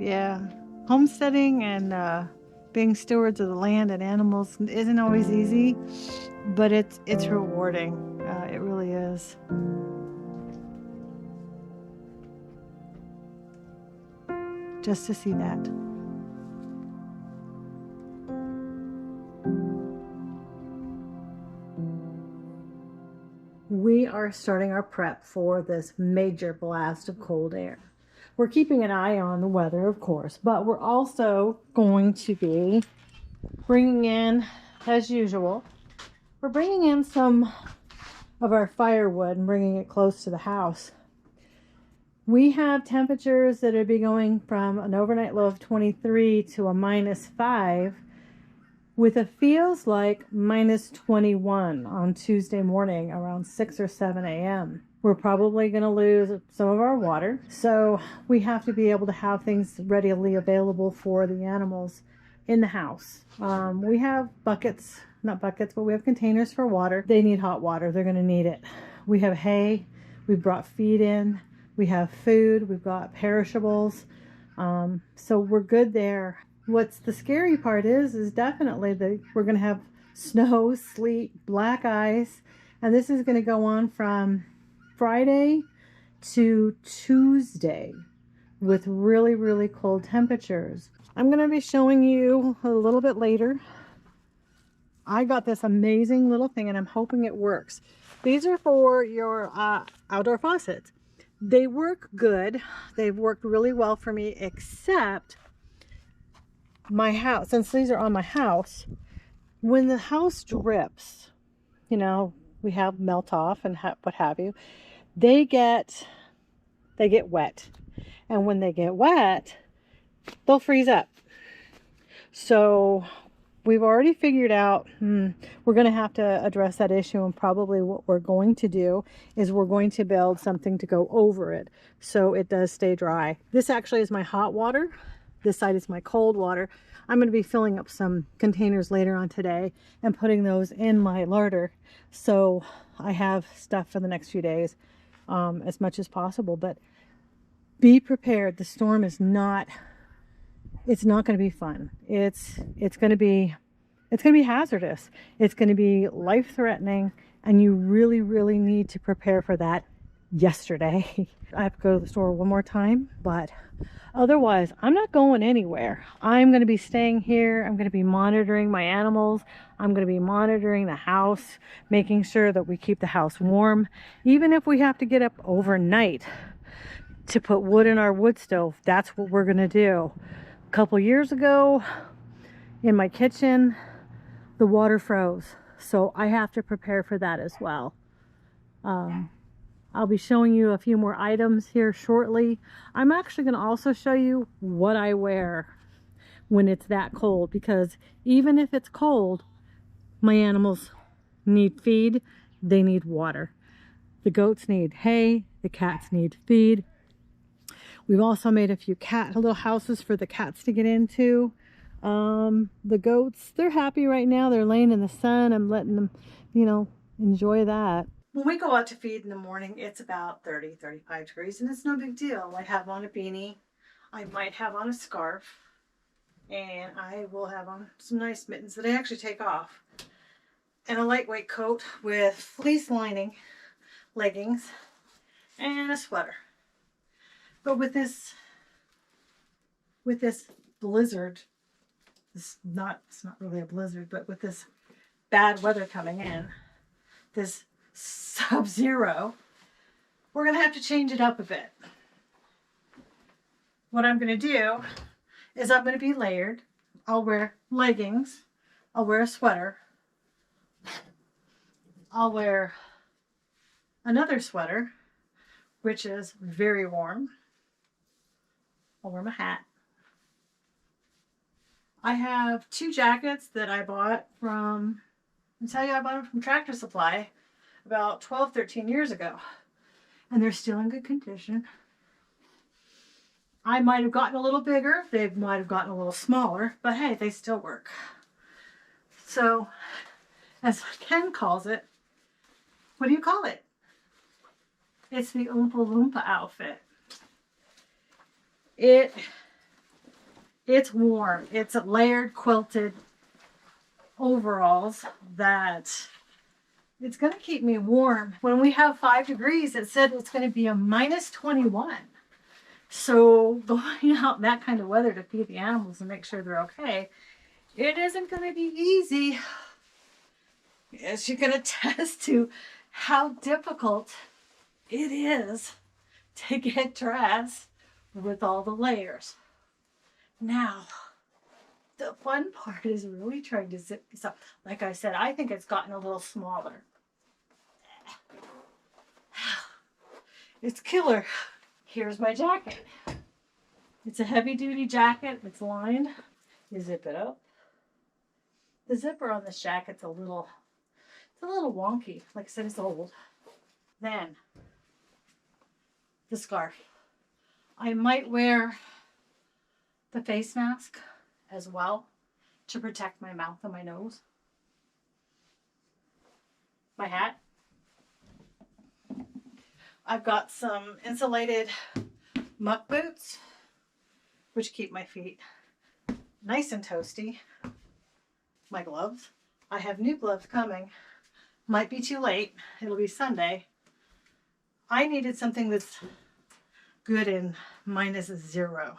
Yeah. Homesteading and being stewards of the land and animals isn't always easy, but it's rewarding. It really is. Just to see that. We are starting our prep for this major blast of cold air. We're keeping an eye on the weather, of course, but we're also going to be bringing in, as usual, we're bringing in some of our firewood and bringing it close to the house. We have temperatures that are be going from an overnight low of 23 to a -5 with a feels like -21 on Tuesday morning around 6 or 7 a.m. We're probably going to lose some of our water, so we have to be able to have things readily available for the animals in the house. We have buckets, not buckets, but we have containers for water. They need hot water. They're going to need it. We have hay. We've brought feed in. We have food. We've got perishables. So we're good there. What's the scary part is definitely that we're going to have snow, sleet, black ice, and this is going to go on from Friday to Tuesday with really, really cold temperatures. I'm going to be showing you a little bit later. I got this amazing little thing and I'm hoping it works. These are for your outdoor faucets. They work good. They've worked really well for me, except my house, since these are on my house, when the house drips, you know, we have melt off and what have you, they get wet. And when they get wet, they'll freeze up. So we've already figured out we're going to have to address that issue, and probably what we're going to do is we're going to build something to go over it so it does stay dry. This actually is my hot water. This side is my cold water. I'm going to be filling up some containers later on today and putting those in my larder, so I have stuff for the next few days as much as possible. But be prepared. The storm is not, it's not going to be fun. It's going to be hazardous. It's going to be life-threatening, and you really, really need to prepare for that yesterday. I have to go to the store one more time, but otherwise I'm not going anywhere. I'm going to be staying here. I'm going to be monitoring my animals. I'm going to be monitoring the house, making sure that we keep the house warm. Even if we have to get up overnight to put wood in our wood stove, that's what we're going to do. A couple years ago in my kitchen, the water froze, so I have to prepare for that as well. I'll be showing you a few more items here shortly. I'm actually going to also show you what I wear when it's that cold, because even if it's cold, my animals need feed, they need water. The goats need hay, the cats need feed. We've also made a few little houses for the cats to get into. The goats, they're happy right now. They're laying in the sun. I'm letting them, you know, enjoy that. When we go out to feed in the morning, it's about 30, 35 degrees, and it's no big deal. I have on a beanie. I might have on a scarf, and I will have on some nice mittens that I actually take off, and a lightweight coat with fleece lining, leggings, and a sweater. But with this blizzard, it's not really a blizzard, but with this bad weather coming in, this sub-zero, we're going to have to change it up a bit. What I'm going to do is I'm going to be layered. I'll wear leggings. I'll wear a sweater. I'll wear another sweater, which is very warm. I'll wear my hat. I have two jackets that I bought from, I tell you, I bought them from Tractor Supply about 12, 13 years ago. And they're still in good condition. I might have gotten a little bigger. They might have gotten a little smaller. But hey, they still work. So, as Ken calls it, what do you call it? It's the Oompa Loompa outfit. It It's warm. It's layered quilted overalls that it's going to keep me warm. When we have 5 degrees, it said it's going to be a minus 21. So going out in that kind of weather to feed the animals and make sure they're okay, it isn't going to be easy. As you can attest to how difficult it is to get dressed with all the layers. Now, the fun part is really trying to zip this up. Like I said, I think it's gotten a little smaller. It's killer. Here's my jacket. It's a heavy duty jacket. It's lined. You zip it up. The zipper on this jacket's a little wonky. Like I said, it's old. Then the scarf. I might wear the face mask as well to protect my mouth and my nose. My hat. I've got some insulated muck boots, which keep my feet nice and toasty. My gloves. I have new gloves coming. Might be too late. It'll be Sunday. I needed something that's good in -0.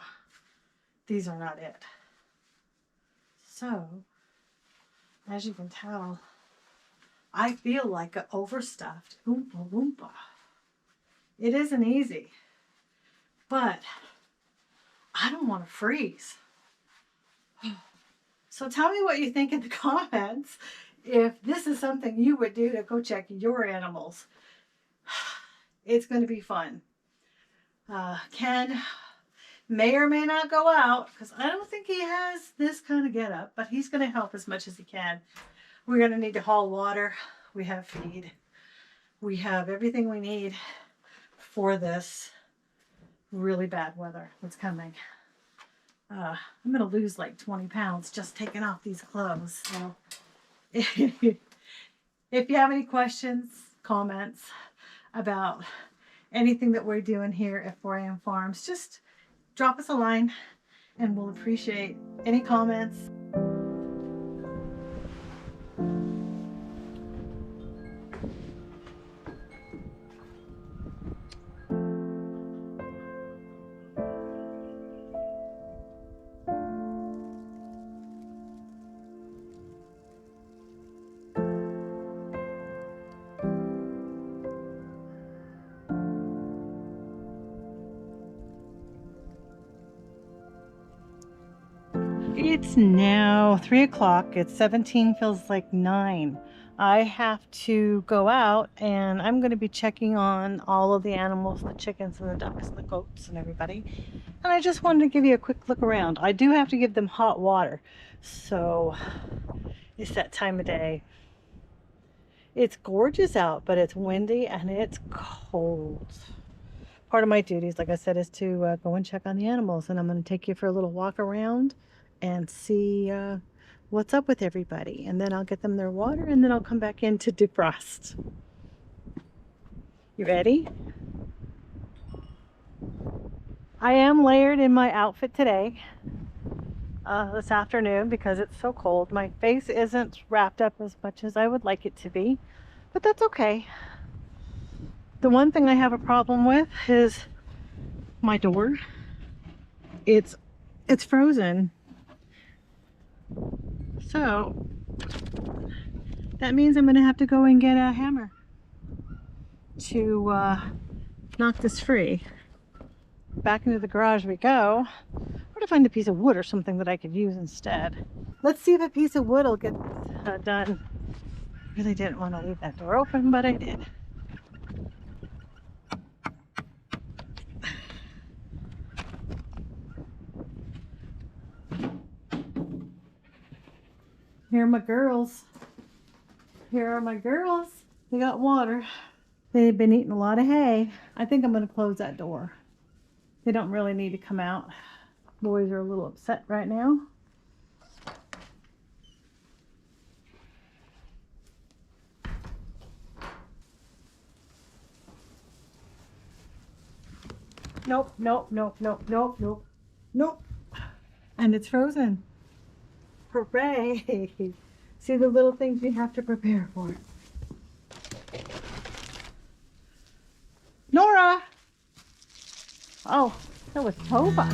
These are not it. So, as you can tell, I feel like an overstuffed Oompa Loompa. It isn't easy, but I don't want to freeze. So tell me what you think in the comments if this is something you would do to go check your animals. It's going to be fun. Ken may or may not go out because I don't think he has this kind of getup, but he's going to help as much as he can. We're going to need to haul water. We have feed. We have everything we need for this really bad weather that's coming. I'm going to lose like 20 pounds just taking off these clothes. So if you have any questions, comments about anything that we're doing here at 4am Farms, just drop us a line and we'll appreciate any comments. It's now 3 o'clock. It's 17, feels like 9. I have to go out and I'm going to be checking on all of the animals, the chickens and the ducks and the goats and everybody. And I just wanted to give you a quick look around. I do have to give them hot water. So it's that time of day. It's gorgeous out, but it's windy and it's cold. Part of my duties, like I said, is to go and check on the animals. And I'm going to take you for a little walk around and see what's up with everybody, and then I'll get them their water and then I'll come back in to defrost. You ready? I am layered in my outfit today, this afternoon, because it's so cold. My face isn't wrapped up as much as I would like it to be, but that's okay. The one thing I have a problem with is my door. It's frozen. So that means I'm going to have to go and get a hammer to knock this free. Back into the garage we go, or to find a piece of wood or something that I could use instead. Let's see if a piece of wood will get done. I really didn't want to leave that door open, but I did. Here are my girls. Here are my girls. They got water. They've been eating a lot of hay. I think I'm going to close that door. They don't really need to come out. Boys are a little upset right now. Nope, nope, nope, nope, nope, nope, nope. And it's frozen. Hooray! See the little things you have to prepare for. Nora! Oh, that was Tova.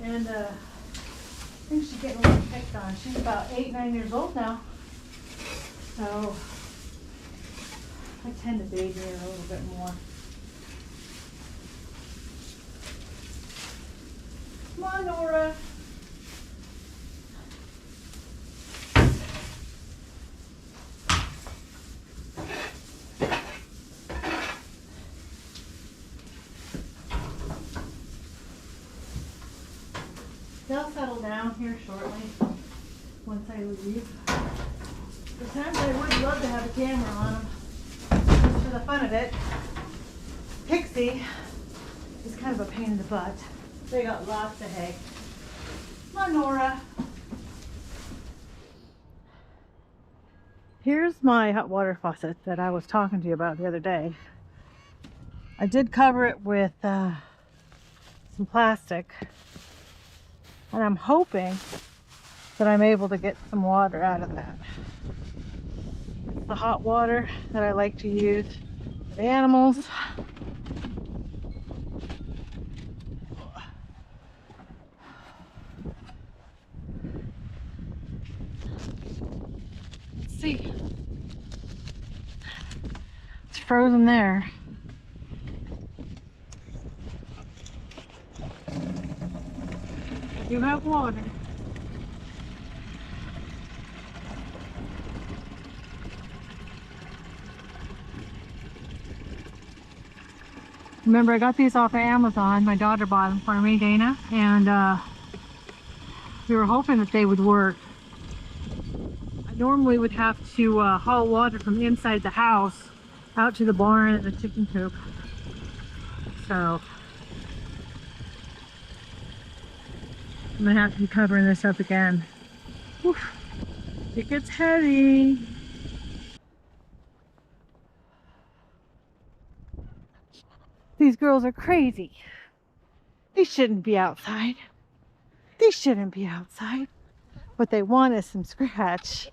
And I think she's getting a little picked on. She's about 8-9 years old now. So I tend to baby her a little bit more. Come on, Nora. They'll settle down here shortly once I leave. Sometimes I would love to have a camera on them, just for the fun of it. Pixie is kind of a pain in the butt. They got lots of hay. Come on, Nora. Here's my hot water faucet that I was talking to you about the other day. I did cover it with some plastic. And I'm hoping that I'm able to get some water out of that. It's the hot water that I like to use for the animals. Let's see. It's frozen there. You have water. Remember, I got these off of Amazon. My daughter bought them for me, Dana, and we were hoping that they would work. I normally would have to haul water from inside the house out to the barn and the chicken coop. So I'm gonna have to be covering this up again. Whew. It gets heavy. These girls are crazy. They shouldn't be outside. They shouldn't be outside. What they want is some scratch.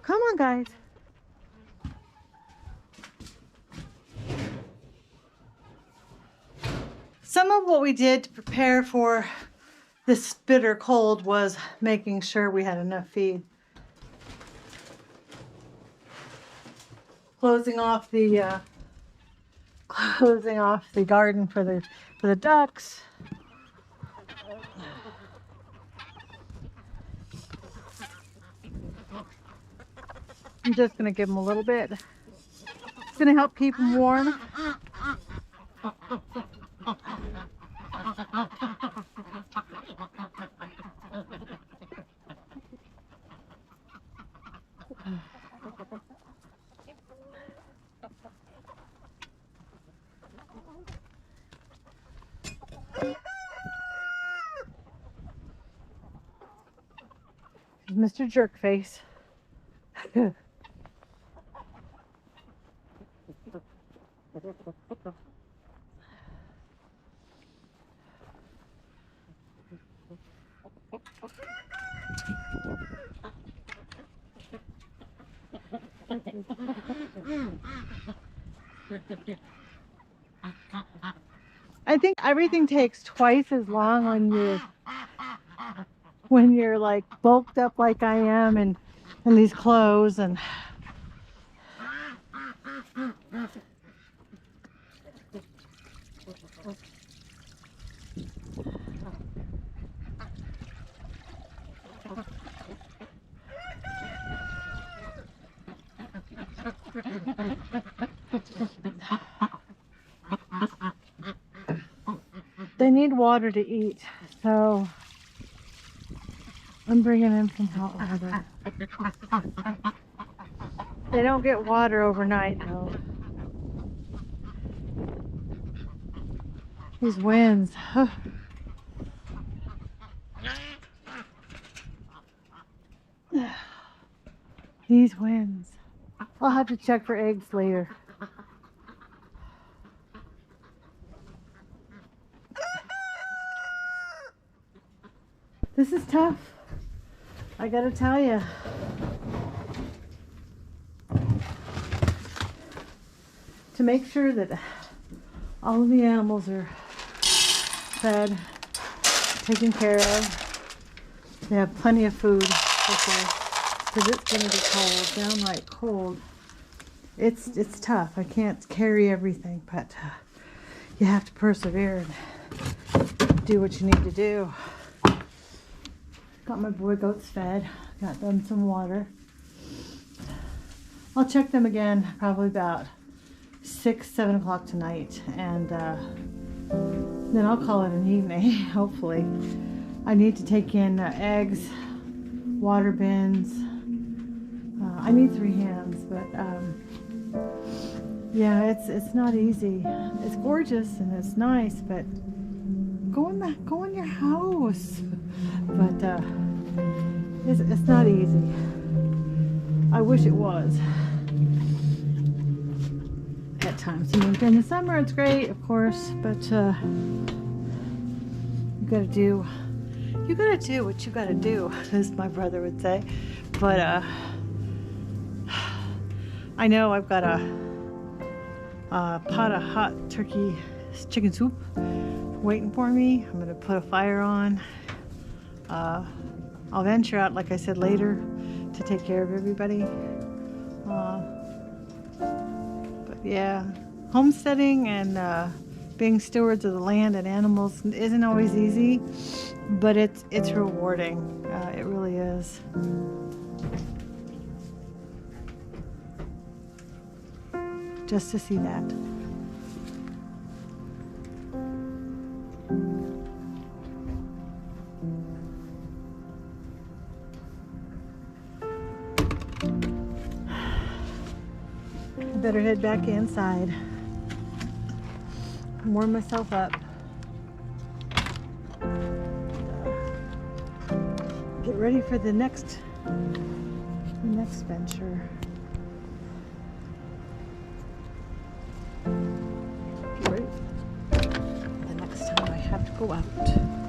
Come on, guys. Some of what we did to prepare for this bitter cold was making sure we had enough feed. Closing off the garden for the ducks. I'm just gonna give them a little bit. It's gonna help keep them warm. Mr. Jerkface. I think everything takes twice as long when you're like bulked up like I am and in these clothes and they need water to eat, so I'm bringing in some hot water. They don't get water overnight though. These winds. These winds. I'll have to check for eggs later. This is tough. I gotta tell you. To make sure that all of the animals are fed, taken care of, they have plenty of food, because it's going to be cold, downright cold. It's tough. I can't carry everything, but you have to persevere and do what you need to do. Got my boy goats fed, got them some water. I'll check them again probably about 6-7 o'clock tonight, and then I'll call it an evening. Hopefully. I need to take in eggs, water bins. I need 3 hands, but yeah, it's not easy. It's gorgeous and it's nice, but go in your house. But it's not easy. I wish it was. At times. I mean, in the summer it's great, of course, but you gotta do what you gotta do, as my brother would say. But I know I've got a pot of hot turkey chicken soup waiting for me. I'm gonna put a fire on. I'll venture out, like I said, later to take care of everybody. Yeah, homesteading and being stewards of the land and animals isn't always easy, but it's rewarding. It really is. Just to see that. Better head back inside, warm myself up, get ready for the next venture. Get ready for the next time I have to go out.